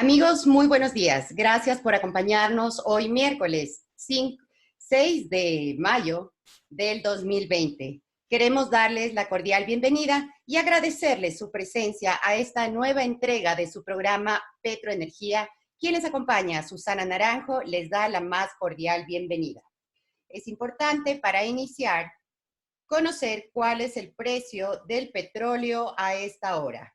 Amigos, muy buenos días. Gracias por acompañarnos hoy miércoles 6 de mayo del 2020. Queremos darles la cordial bienvenida y agradecerles su presencia a esta nueva entrega de su programa Petroenergía. Quien les acompaña, Susana Naranjo, les da la más cordial bienvenida. Es importante para iniciar conocer cuál es el precio del petróleo a esta hora.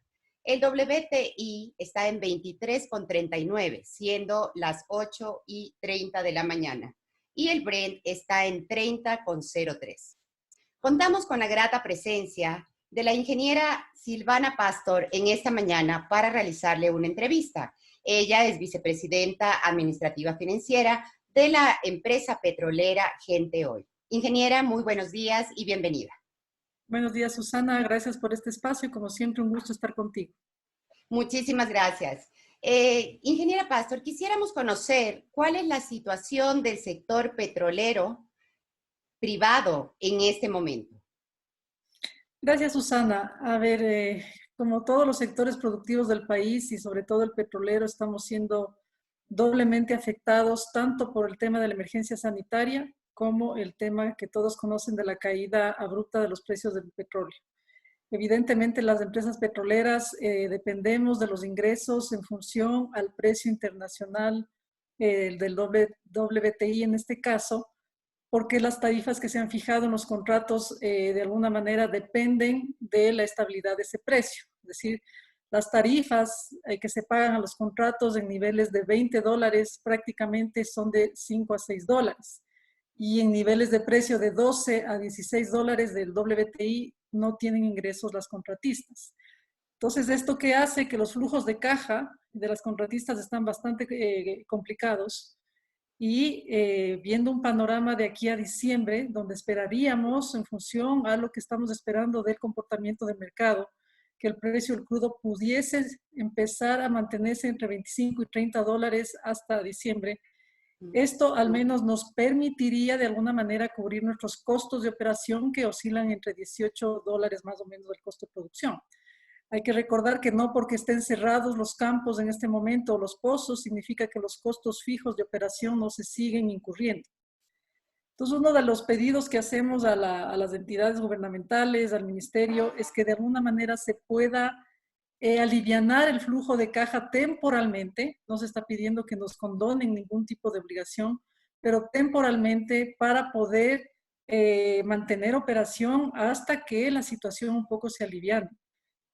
El WTI está en 23,39, siendo las 8:30 de la mañana. Y el Brent está en 30,03. Contamos con la grata presencia de la ingeniera Silvana Pastor en esta mañana para realizarle una entrevista. Ella es vicepresidenta administrativa financiera de la empresa petrolera Gente Hoy. Ingeniera, muy buenos días y bienvenida. Buenos días, Susana. Gracias por este espacio. Como siempre, un gusto estar contigo. Muchísimas gracias. Ingeniera Pastor, quisiéramos conocer cuál es la situación del sector petrolero privado en este momento. Gracias, Susana. A ver, como todos los sectores productivos del país y sobre todo el petrolero, estamos siendo doblemente afectados tanto por el tema de la emergencia sanitaria como el tema que todos conocen de la caída abrupta de los precios del petróleo. Evidentemente, las empresas petroleras dependemos de los ingresos en función al precio internacional del WTI en este caso, porque las tarifas que se han fijado en los contratos de alguna manera dependen de la estabilidad de ese precio. Es decir, las tarifas que se pagan a los contratos en niveles de $20 prácticamente son de 5 a 6 dólares. Y en niveles de precio de 12 a 16 dólares del WTI no tienen ingresos las contratistas. Entonces, ¿esto qué hace? Que los flujos de caja de las contratistas están bastante complicados y viendo un panorama de aquí a diciembre, donde esperaríamos, en función a lo que estamos esperando del comportamiento del mercado, que el precio del crudo pudiese empezar a mantenerse entre 25 y 30 dólares hasta diciembre. Esto al menos nos permitiría de alguna manera cubrir nuestros costos de operación que oscilan entre 18 dólares más o menos del costo de producción. Hay que recordar que no porque estén cerrados los campos en este momento o los pozos significa que los costos fijos de operación no se siguen incurriendo. Entonces, uno de los pedidos que hacemos a las entidades gubernamentales, al ministerio, es que de alguna manera se pueda alivianar el flujo de caja temporalmente. No se está pidiendo que nos condonen ningún tipo de obligación, pero temporalmente para poder mantener operación hasta que la situación un poco se aliviane.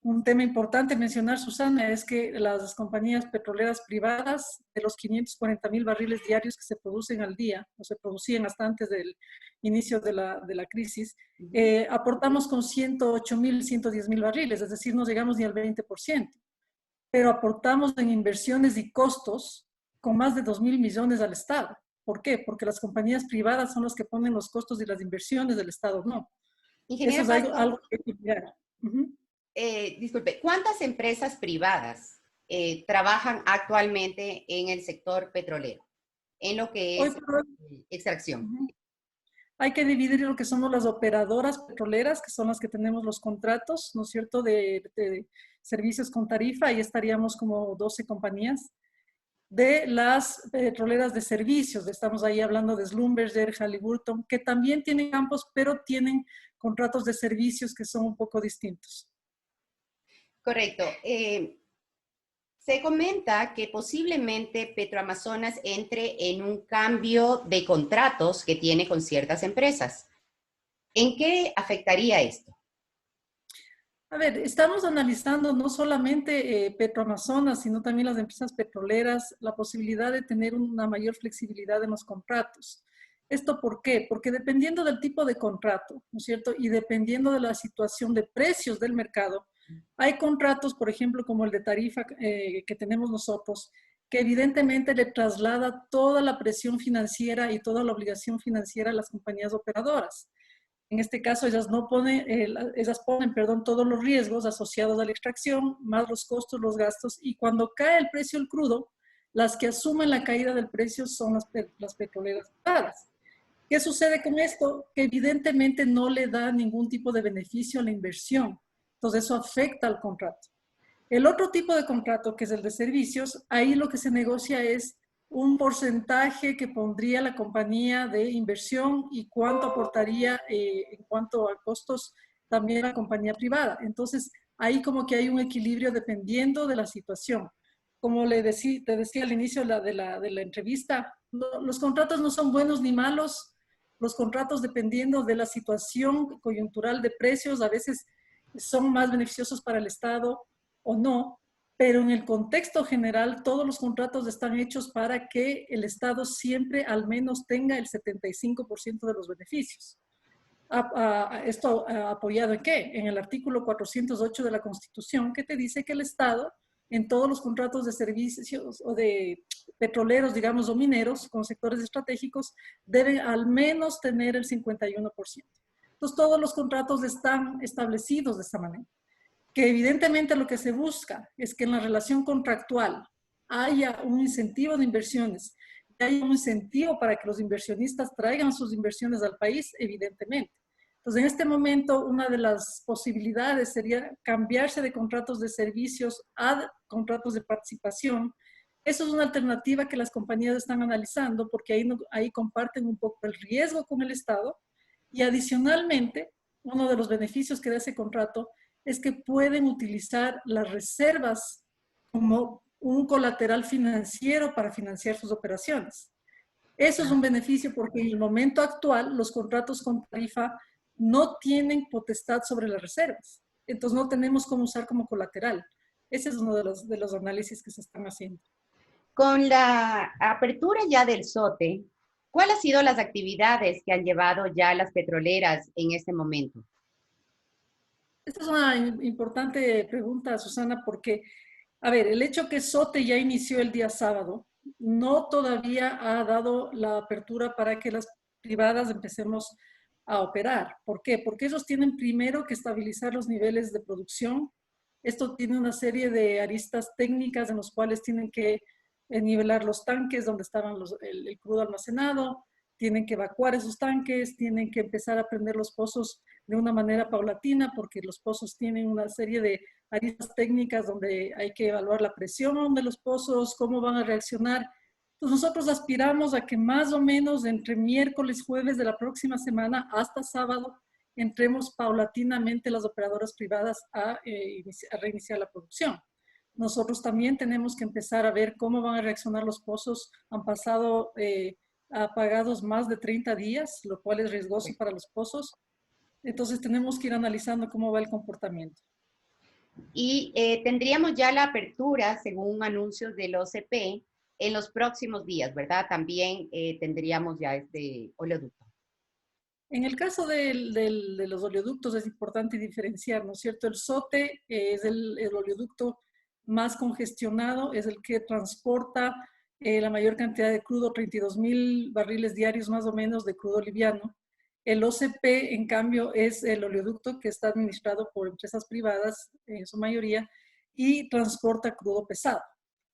Un tema importante mencionar, Susana, es que las compañías petroleras privadas, de los 540,000 barriles diarios que se producen al día, o se producían hasta antes del inicio de la crisis, aportamos con 108,000, 110,000 barriles, es decir, no llegamos ni al 20%, pero aportamos en inversiones y costos con más de 2,000 millones al Estado. ¿Por qué? Porque las compañías privadas son las que ponen los costos y las inversiones, del Estado no. Eso Ingeniera es Pastor, algo que hay que mirar. disculpe, ¿cuántas empresas privadas trabajan actualmente en el sector petrolero, en lo que Hoy es por hoy, extracción? hay que dividir lo que somos las operadoras petroleras, que son las que tenemos los contratos, ¿no es cierto?, de servicios con tarifa. Ahí estaríamos como 12 compañías. De las petroleras de servicios, estamos ahí hablando de Schlumberger, Halliburton, que también tienen campos, pero tienen contratos de servicios que son un poco distintos. Correcto. Se comenta que posiblemente Petroamazonas entre en un cambio de contratos que tiene con ciertas empresas. ¿En qué afectaría esto? A ver, estamos analizando no solamente Petroamazonas, sino también las empresas petroleras, la posibilidad de tener una mayor flexibilidad en los contratos. ¿Esto por qué? Porque dependiendo del tipo de contrato, ¿no es cierto? Y dependiendo de la situación de precios del mercado, hay contratos, por ejemplo, como el de tarifa que tenemos nosotros, que evidentemente le traslada toda la presión financiera y toda la obligación financiera a las compañías operadoras. En este caso, ellas ponen, todos los riesgos asociados a la extracción, más los costos, los gastos, y cuando cae el precio del crudo, las que asumen la caída del precio son las petroleras privadas. ¿Qué sucede con esto? Que evidentemente no le da ningún tipo de beneficio a la inversión. Entonces, eso afecta al contrato. El otro tipo de contrato, que es el de servicios, ahí lo que se negocia es un porcentaje que pondría la compañía de inversión y cuánto aportaría en cuanto a costos también la compañía privada. Entonces, ahí como que hay un equilibrio dependiendo de la situación. Como te decía al inicio de la entrevista, los contratos no son buenos ni malos. Los contratos, dependiendo de la situación coyuntural de precios, a veces son más beneficiosos para el Estado o no, pero en el contexto general todos los contratos están hechos para que el Estado siempre al menos tenga el 75% de los beneficios. ¿Esto apoyado en qué? En el artículo 408 de la Constitución, que te dice que el Estado, en todos los contratos de servicios o de petroleros, digamos, o mineros con sectores estratégicos, deben al menos tener el 51%. Entonces, todos los contratos están establecidos de esta manera. Que evidentemente lo que se busca es que en la relación contractual haya un incentivo de inversiones, que haya un incentivo para que los inversionistas traigan sus inversiones al país, evidentemente. Entonces, en este momento, una de las posibilidades sería cambiarse de contratos de servicios a contratos de participación. Eso es una alternativa que las compañías están analizando porque ahí comparten un poco el riesgo con el Estado y adicionalmente, uno de los beneficios que da ese contrato es que pueden utilizar las reservas como un colateral financiero para financiar sus operaciones. Eso es un beneficio porque en el momento actual los contratos con tarifa no tienen potestad sobre las reservas. Entonces no tenemos cómo usar como colateral. Ese es uno de los análisis que se están haciendo. Con la apertura ya del SOTE, ¿cuáles han sido las actividades que han llevado ya las petroleras en este momento? Esta es una importante pregunta, Susana, porque, a ver, el hecho que SOTE ya inició el día sábado, no todavía ha dado la apertura para que las privadas empecemos a operar. ¿Por qué? Porque ellos tienen primero que estabilizar los niveles de producción. Esto tiene una serie de aristas técnicas en los cuales tienen que nivelar los tanques donde estaban el crudo almacenado, tienen que evacuar esos tanques, tienen que empezar a prender los pozos de una manera paulatina, porque los pozos tienen una serie de aristas técnicas donde hay que evaluar la presión de los pozos, cómo van a reaccionar. Entonces nosotros aspiramos a que más o menos entre miércoles, jueves de la próxima semana hasta sábado entremos paulatinamente las operadoras privadas a reiniciar la producción. Nosotros también tenemos que empezar a ver cómo van a reaccionar los pozos. Han pasado apagados más de 30 días, lo cual es riesgoso para los pozos. Entonces tenemos que ir analizando cómo va el comportamiento. Y tendríamos ya la apertura, según anuncios del OCP, en los próximos días, ¿verdad? También tendríamos ya este oleoducto. En el caso de los oleoductos es importante diferenciar, ¿no es cierto? El SOTE es el oleoducto más congestionado, es el que transporta la mayor cantidad de crudo, 32,000 barriles diarios más o menos de crudo liviano. El OCP, en cambio, es el oleoducto que está administrado por empresas privadas, en su mayoría, y transporta crudo pesado.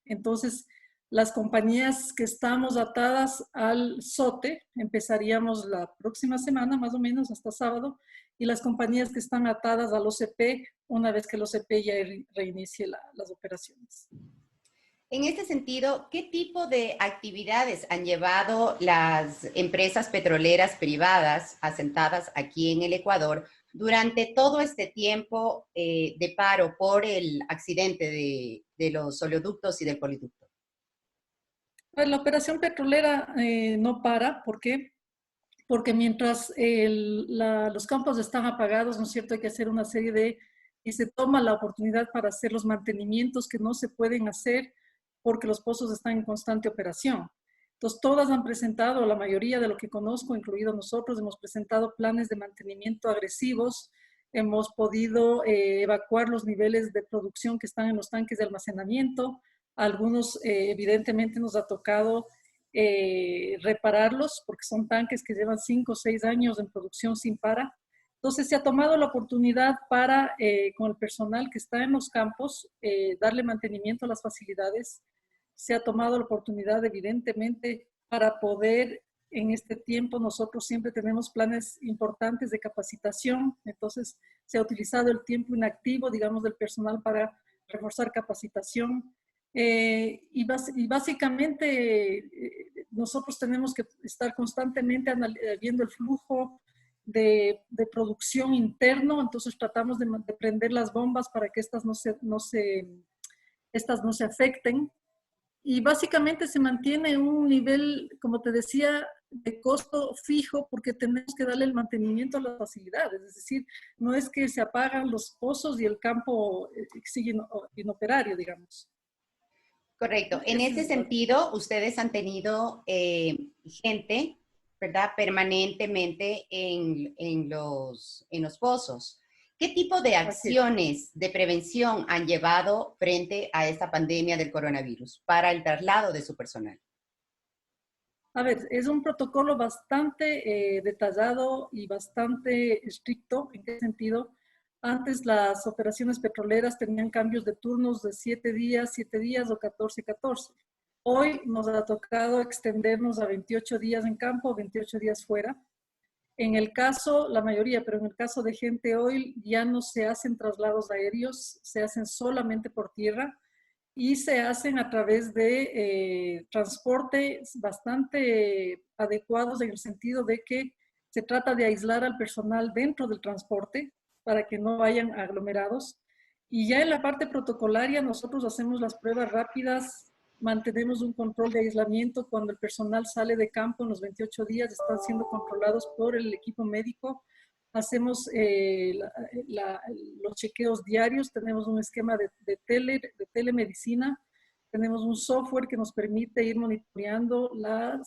Entonces, las compañías que estamos atadas al SOTE, empezaríamos la próxima semana, más o menos, hasta sábado, y las compañías que están atadas al OCP, una vez que el OCP ya reinicie las operaciones. En este sentido, ¿qué tipo de actividades han llevado las empresas petroleras privadas asentadas aquí en el Ecuador durante todo este tiempo de paro por el accidente de los oleoductos y del poliducto? Pues la operación petrolera no para, ¿por qué? Porque mientras los campos están apagados, ¿no es cierto? Hay que hacer una serie y se toma la oportunidad para hacer los mantenimientos que no se pueden hacer porque los pozos están en constante operación. Entonces, todas han presentado, la mayoría de lo que conozco, incluido nosotros, hemos presentado planes de mantenimiento agresivos, hemos podido evacuar los niveles de producción que están en los tanques de almacenamiento, algunos evidentemente nos ha tocado repararlos porque son tanques que llevan 5 o 6 años en producción sin para. Entonces se ha tomado la oportunidad para, con el personal que está en los campos, darle mantenimiento a las facilidades. Se ha tomado la oportunidad, evidentemente, para poder, en este tiempo, nosotros siempre tenemos planes importantes de capacitación, entonces se ha utilizado el tiempo inactivo, digamos, del personal para reforzar capacitación. Y básicamente nosotros tenemos que estar constantemente viendo el flujo de producción interno, entonces tratamos de prender las bombas para que estas no se afecten. Y básicamente se mantiene un nivel, como te decía, de costo fijo porque tenemos que darle el mantenimiento a las facilidades. Es decir, no es que se apagan los pozos y el campo sigue inoperario, digamos. Correcto. En ese sentido, ustedes han tenido gente, ¿verdad? Permanentemente en los pozos. ¿Qué tipo de acciones de prevención han llevado frente a esta pandemia del coronavirus para el traslado de su personal? A ver, es un protocolo bastante detallado y bastante estricto. ¿En qué sentido? Antes las operaciones petroleras tenían cambios de turnos de 7 días o 14 y 14. Hoy nos ha tocado extendernos a 28 días en campo, 28 días fuera. En el caso, la mayoría, pero en el caso de Gente Oil ya no se hacen traslados aéreos, se hacen solamente por tierra y se hacen a través de transportes bastante adecuados en el sentido de que se trata de aislar al personal dentro del transporte para que no vayan aglomerados. Y ya en la parte protocolaria nosotros hacemos las pruebas rápidas, mantenemos un control de aislamiento cuando el personal sale de campo en los 28 días, están siendo controlados por el equipo médico. Hacemos los chequeos diarios, tenemos un esquema de telemedicina, tenemos un software que nos permite ir monitoreando la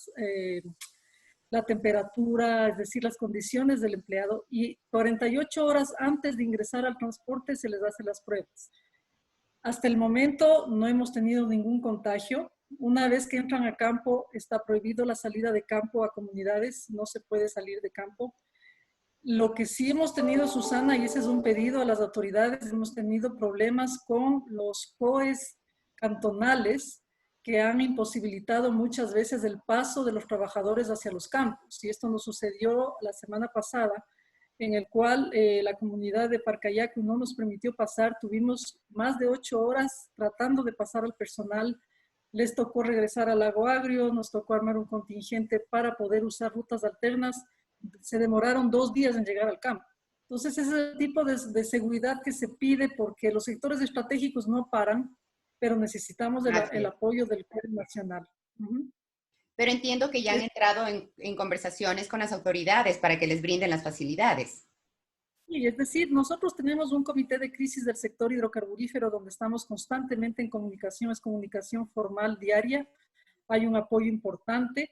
temperatura, es decir, las condiciones del empleado, y 48 horas antes de ingresar al transporte se les hace las pruebas. Hasta el momento no hemos tenido ningún contagio. Una vez que entran a campo, está prohibido la salida de campo a comunidades, no se puede salir de campo. Lo que sí hemos tenido, Susana, y ese es un pedido a las autoridades, hemos tenido problemas con los COEs cantonales que han imposibilitado muchas veces el paso de los trabajadores hacia los campos. Y esto nos sucedió la semana pasada, en el cual la comunidad de Parcayacu no nos permitió pasar. Tuvimos más de 8 horas tratando de pasar al personal. Les tocó regresar al Lago Agrio, nos tocó armar un contingente para poder usar rutas alternas. Se demoraron 2 días en llegar al campo. Entonces, ese es el tipo de seguridad que se pide porque los sectores estratégicos no paran, pero necesitamos el apoyo del gobierno nacional. Pero entiendo que ya han entrado en conversaciones con las autoridades para que les brinden las facilidades. Sí, es decir, nosotros tenemos un comité de crisis del sector hidrocarburífero donde estamos constantemente en comunicación, es comunicación formal diaria, hay un apoyo importante,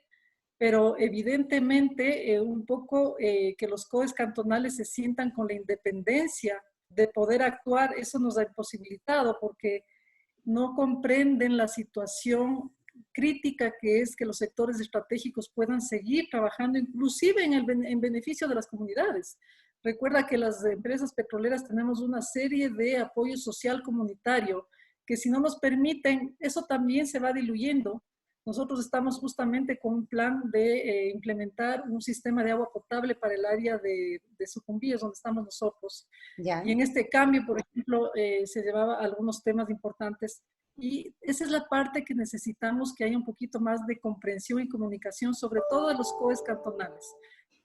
pero evidentemente un poco que los COEs cantonales se sientan con la independencia de poder actuar, eso nos ha imposibilitado porque no comprenden la situación crítica que es que los sectores estratégicos puedan seguir trabajando inclusive en beneficio de las comunidades. Recuerda que las empresas petroleras tenemos una serie de apoyo social comunitario que si no nos permiten, eso también se va diluyendo. Nosotros estamos justamente con un plan de implementar un sistema de agua potable para el área de Sucumbíos, donde estamos nosotros. ¿Ya? Y en este cambio, por ejemplo, se llevaba algunos temas importantes. Y esa es la parte que necesitamos que haya un poquito más de comprensión y comunicación, sobre todo de los COEs cantonales.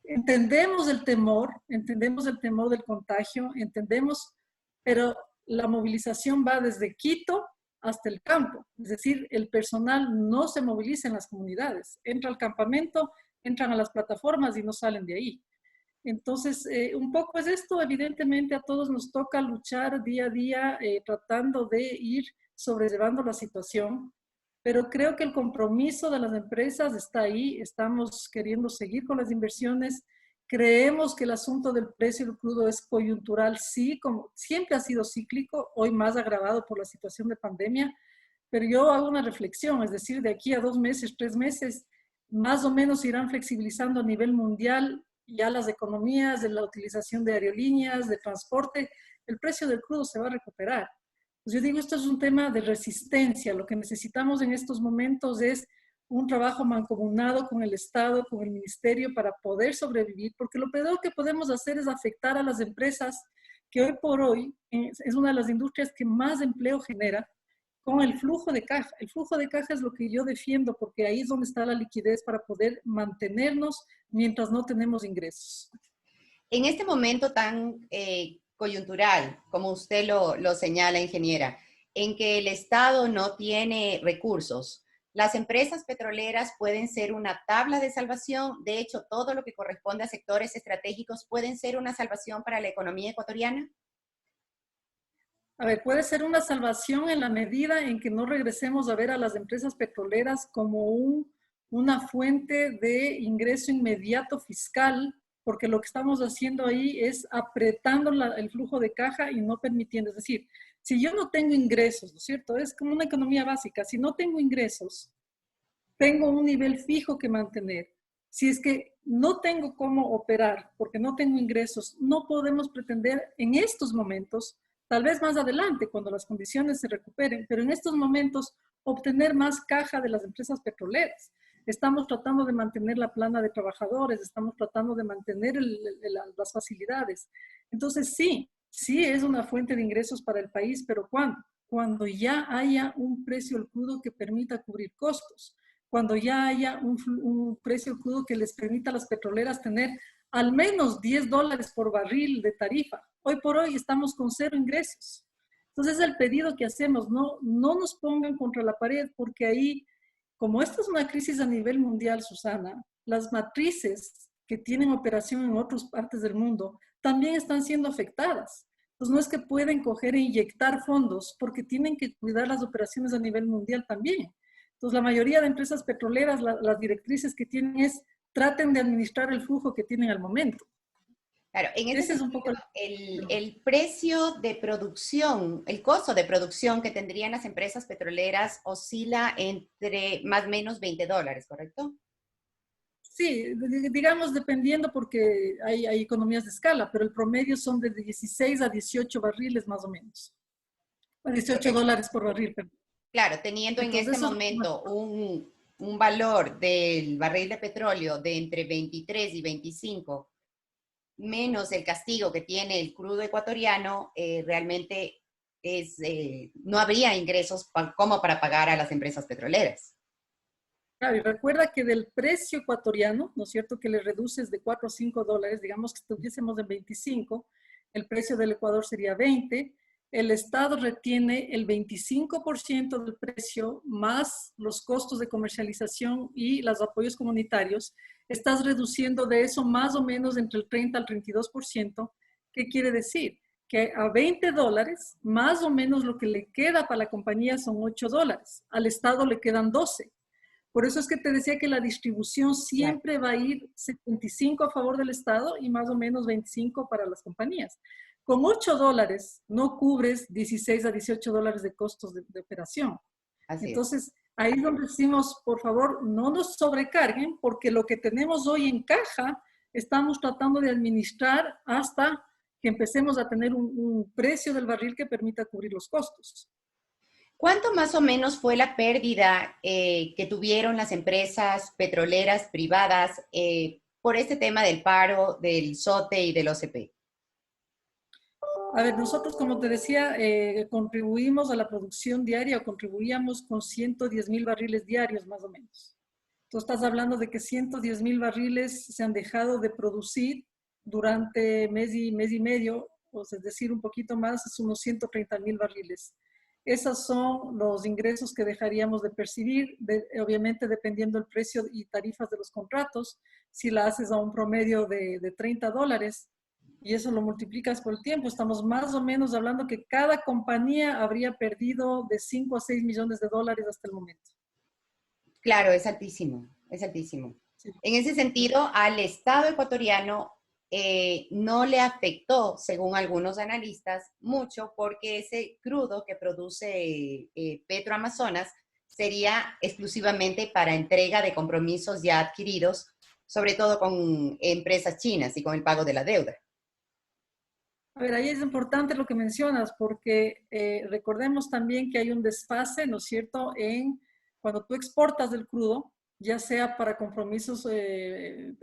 Entendemos el temor del contagio, entendemos, pero la movilización va desde Quito hasta el campo. Es decir, el personal no se moviliza en las comunidades. Entra al campamento, entran a las plataformas y no salen de ahí. Entonces, un poco es esto. Evidentemente a todos nos toca luchar día a día tratando de ir sobrellevando la situación, pero creo que el compromiso de las empresas está ahí. Estamos queriendo seguir con las inversiones. Creemos que el asunto del precio del crudo es coyuntural, sí, como siempre ha sido cíclico, hoy más agravado por la situación de pandemia, pero yo hago una reflexión, es decir, de aquí a 2 meses, 3 meses, más o menos irán flexibilizando a nivel mundial ya las economías, de la utilización de aerolíneas, de transporte, el precio del crudo se va a recuperar. Pues yo digo, esto es un tema de resistencia. Lo que necesitamos en estos momentos es un trabajo mancomunado con el Estado, con el Ministerio para poder sobrevivir, porque lo peor que podemos hacer es afectar a las empresas que hoy por hoy es una de las industrias que más empleo genera con el flujo de caja. El flujo de caja es lo que yo defiendo porque ahí es donde está la liquidez para poder mantenernos mientras no tenemos ingresos. En este momento tan coyuntural, como usted lo señala, ingeniera, en que el Estado no tiene recursos, las empresas petroleras pueden ser una tabla de salvación. De hecho, todo lo que corresponde a sectores estratégicos pueden ser una salvación para la economía ecuatoriana. A ver, puede ser una salvación en la medida en que no regresemos a ver a las empresas petroleras como una fuente de ingreso inmediato fiscal, porque lo que estamos haciendo ahí es apretando el flujo de caja y no permitiendo. Es decir, si yo no tengo ingresos, ¿no es cierto? Es como una economía básica. Si no tengo ingresos, tengo un nivel fijo que mantener. Si es que no tengo cómo operar porque no tengo ingresos, no podemos pretender en estos momentos, tal vez más adelante cuando las condiciones se recuperen, pero en estos momentos obtener más caja de las empresas petroleras. Estamos tratando de mantener la plana de trabajadores, estamos tratando de mantener las facilidades. Entonces sí es una fuente de ingresos para el país, pero ¿cuándo? Cuando ya haya un precio del crudo que permita cubrir costos, cuando ya haya un precio crudo que les permita a las petroleras tener al menos $10 por barril de tarifa. Hoy por hoy estamos con cero ingresos. Entonces, el pedido que hacemos, no nos pongan contra la pared, porque ahí, como esta es una crisis a nivel mundial, Susana, las matrices que tienen operación en otras partes del mundo también están siendo afectadas. Entonces, no es que pueden coger e inyectar fondos, porque tienen que cuidar las operaciones a nivel mundial también. Entonces, la mayoría de empresas petroleras, las directrices que tienen es traten de administrar el flujo que tienen al momento. Claro, en ese Ese es un sentido, poco el precio de producción, el costo de producción que tendrían las empresas petroleras oscila entre más o menos $20, ¿correcto? Sí, digamos dependiendo porque hay economías de escala, pero el promedio son de 16 a 18 barriles más o menos. A 18 Correcto. dólares por barril, perdón. Claro, teniendo en Entonces este eso es momento un valor del barril de petróleo de entre 23 y 25, menos el castigo que tiene el crudo ecuatoriano, realmente no habría ingresos como para pagar a las empresas petroleras. claro, y recuerda que del precio ecuatoriano, ¿no es cierto?, que le reduces de 4 a 5 dólares, digamos que estuviésemos en 25, el precio del Ecuador sería 20, el Estado retiene el 25% del precio más los costos de comercialización y los apoyos comunitarios. Estás reduciendo de eso más o menos entre el 30 al 32%. ¿Qué quiere decir? Que a 20 dólares, más o menos lo que le queda para la compañía son 8 dólares. Al Estado le quedan 12. Por eso es que te decía que la distribución Claro. siempre va a ir 75 a favor del Estado y más o menos 25 para las compañías. Con 8 dólares no cubres 16 a 18 dólares de costos de operación. Así es. Entonces, ahí es donde decimos, por favor, no nos sobrecarguen, porque lo que tenemos hoy en caja, estamos tratando de administrar hasta que empecemos a tener un precio del barril que permita cubrir los costos. ¿Cuánto más o menos fue la pérdida que tuvieron las empresas petroleras privadas por este tema del paro, del SOTE y del OCP? A ver, nosotros, como te decía, contribuimos a la producción diaria o contribuíamos con 110,000 barriles diarios, más o menos. Tú estás hablando de que 110,000 barriles se han dejado de producir durante mes y medio, o sea, es decir, un poquito más, es unos 130,000 barriles. Esos son los ingresos que dejaríamos de percibir, obviamente dependiendo del precio y tarifas de los contratos. Si la haces a un promedio de 30 dólares, y eso lo multiplicas por el tiempo, estamos más o menos hablando que cada compañía habría perdido de 5 a 6 millones de dólares hasta el momento. Claro, es altísimo, es altísimo. Sí. En ese sentido, al Estado ecuatoriano no le afectó, según algunos analistas, mucho porque ese crudo que produce Petroamazonas sería exclusivamente para entrega de compromisos ya adquiridos, sobre todo con empresas chinas y con el pago de la deuda. A ver, ahí es importante lo que mencionas, porque recordemos también que hay un desfase, ¿no es cierto?, en cuando tú exportas del crudo, ya sea para compromisos de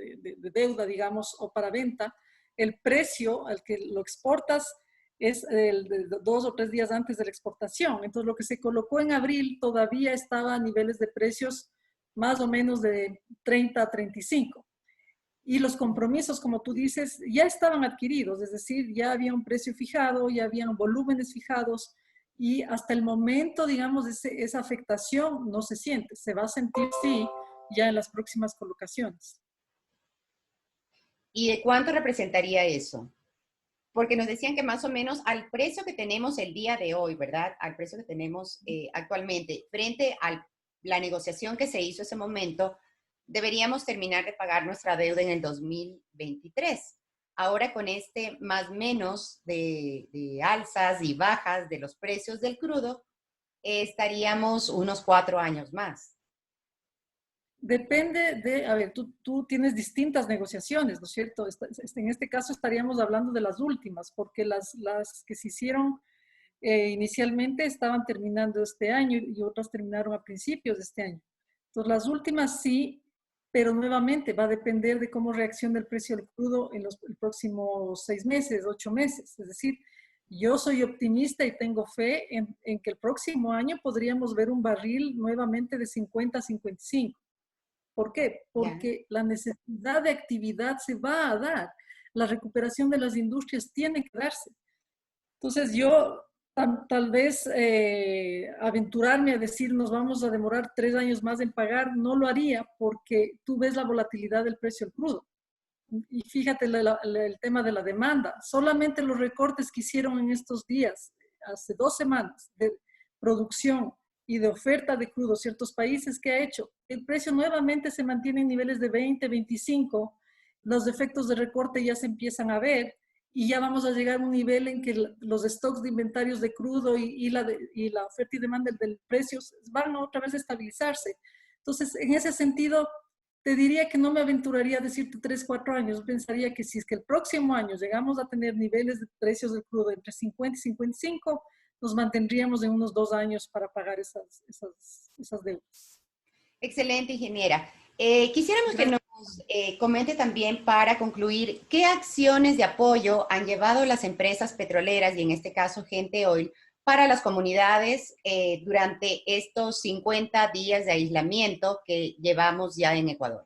deuda, digamos, o para venta, el precio al que lo exportas es de 2 o 3 días antes de la exportación. Entonces, lo que se colocó en abril todavía estaba a niveles de precios más o menos de 30 a 35. Y los compromisos, como tú dices, ya estaban adquiridos, es decir, ya había un precio fijado, ya habían volúmenes fijados y hasta el momento, digamos, esa afectación no se siente. Se va a sentir, sí, ya en las próximas colocaciones. ¿Y de cuánto representaría eso? Porque nos decían que más o menos al precio que tenemos el día de hoy, ¿verdad? Al precio que tenemos actualmente, frente a la negociación que se hizo ese momento, deberíamos terminar de pagar nuestra deuda en el 2023. Ahora con este más menos de alzas y bajas de los precios del crudo, estaríamos unos 4 años más. Depende de, a ver, tú tienes distintas negociaciones, ¿no es cierto? En este caso estaríamos hablando de las últimas, porque las que se hicieron inicialmente estaban terminando este año y otras terminaron a principios de este año. Entonces, las últimas sí, pero nuevamente va a depender de cómo reaccione el precio del crudo en los próximos 6 meses, 8 meses. Es decir, yo soy optimista y tengo fe en que el próximo año podríamos ver un barril nuevamente de 50 a 55. ¿Por qué? ¿Ya? Porque la necesidad de actividad se va a dar. La recuperación de las industrias tiene que darse. Entonces yo tal vez aventurarme a decir nos vamos a demorar 3 años más en pagar, no lo haría porque tú ves la volatilidad del precio del crudo. Y fíjate el tema de la demanda. Solamente los recortes que hicieron en estos días, hace 2 semanas, de producción y de oferta de crudo, ciertos países que ha hecho, el precio nuevamente se mantiene en niveles de 20, 25, los efectos de recorte ya se empiezan a ver y ya vamos a llegar a un nivel en que los stocks de inventarios de crudo y la oferta y demanda del precio van otra vez a estabilizarse. Entonces, en ese sentido, te diría que no me aventuraría a decirte 3, 4 años. Pensaría que si es que el próximo año llegamos a tener niveles de precios del crudo entre 50 y 55, nos mantendríamos en unos 2 años para pagar esas deudas. Excelente, ingeniera. Quisiéramos que Gracias. nos comente también para concluir qué acciones de apoyo han llevado las empresas petroleras y en este caso Gente Oil para las comunidades durante estos 50 días de aislamiento que llevamos ya en Ecuador.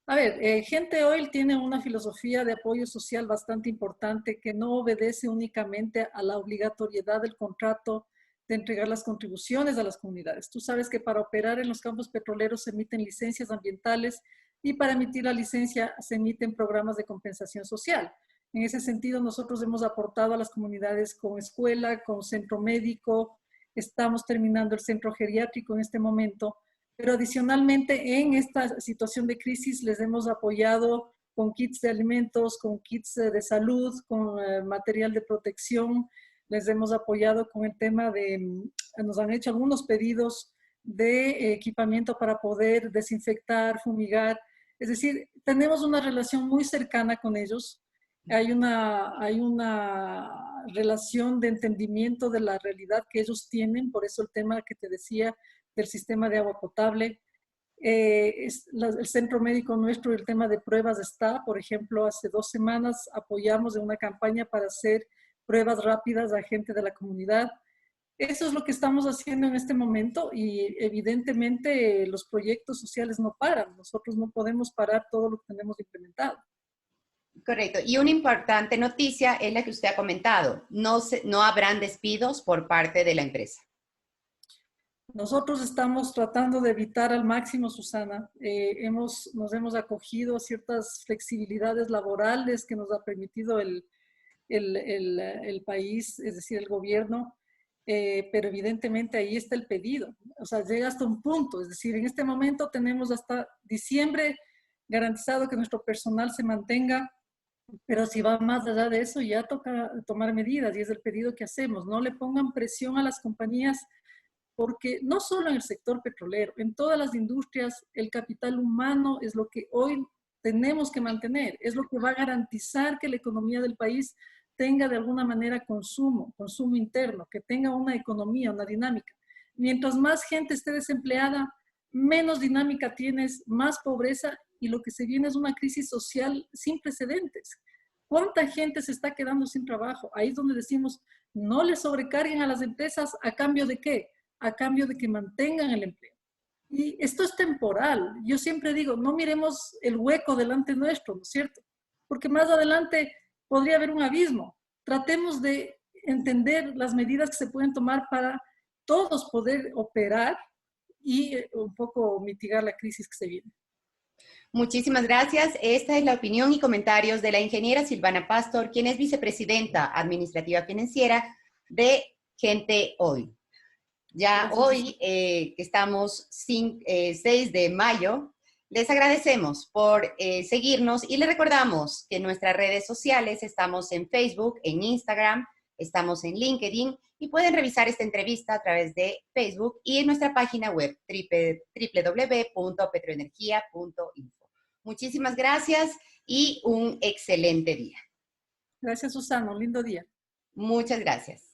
A ver, Gente Oil tiene una filosofía de apoyo social bastante importante que no obedece únicamente a la obligatoriedad del contrato de entregar las contribuciones a las comunidades. Tú sabes que para operar en los campos petroleros se emiten licencias ambientales y para emitir la licencia se emiten programas de compensación social. En ese sentido, nosotros hemos aportado a las comunidades con escuela, con centro médico, estamos terminando el centro geriátrico en este momento, pero adicionalmente en esta situación de crisis les hemos apoyado con kits de alimentos, con kits de salud, con material de protección, les hemos apoyado con el tema nos han hecho algunos pedidos de equipamiento para poder desinfectar, fumigar. Es decir, tenemos una relación muy cercana con ellos. Hay una relación de entendimiento de la realidad que ellos tienen, por eso el tema que te decía del sistema de agua potable. El centro médico nuestro, el tema de pruebas está, por ejemplo, hace 2 semanas apoyamos en una campaña para hacer pruebas rápidas a gente de la comunidad. Eso es lo que estamos haciendo en este momento y evidentemente los proyectos sociales no paran. Nosotros no podemos parar todo lo que tenemos implementado. Correcto. Y una importante noticia es la que usted ha comentado. No habrán despidos por parte de la empresa. Nosotros estamos tratando de evitar al máximo, Susana. Nos hemos acogido a ciertas flexibilidades laborales que nos ha permitido el país, es decir, el gobierno, pero evidentemente ahí está el pedido. O sea, llega hasta un punto. Es decir, en este momento tenemos hasta diciembre garantizado que nuestro personal se mantenga, pero si va más allá de eso, ya toca tomar medidas y es el pedido que hacemos. No le pongan presión a las compañías porque no solo en el sector petrolero, en todas las industrias, el capital humano es lo que hoy tenemos que mantener, es lo que va a garantizar que la economía del país tenga de alguna manera consumo interno, que tenga una economía, una dinámica. Mientras más gente esté desempleada, menos dinámica tienes, más pobreza y lo que se viene es una crisis social sin precedentes. ¿Cuánta gente se está quedando sin trabajo? Ahí es donde decimos, no le sobrecarguen a las empresas, ¿a cambio de qué? A cambio de que mantengan el empleo. Y esto es temporal. Yo siempre digo, no miremos el hueco delante nuestro, ¿no es cierto? Porque más adelante podría haber un abismo. Tratemos de entender las medidas que se pueden tomar para todos poder operar y un poco mitigar la crisis que se viene. Muchísimas gracias. Esta es la opinión y comentarios de la ingeniera Silvana Pastor, quien es vicepresidenta administrativa financiera de Gente Hoy. Ya Gracias. hoy, que estamos 6 de mayo, les agradecemos por seguirnos y les recordamos que en nuestras redes sociales estamos en Facebook, en Instagram, estamos en LinkedIn y pueden revisar esta entrevista a través de Facebook y en nuestra página web www.petroenergia.info. Muchísimas gracias y un excelente día. Gracias, Susana. Un lindo día. Muchas gracias.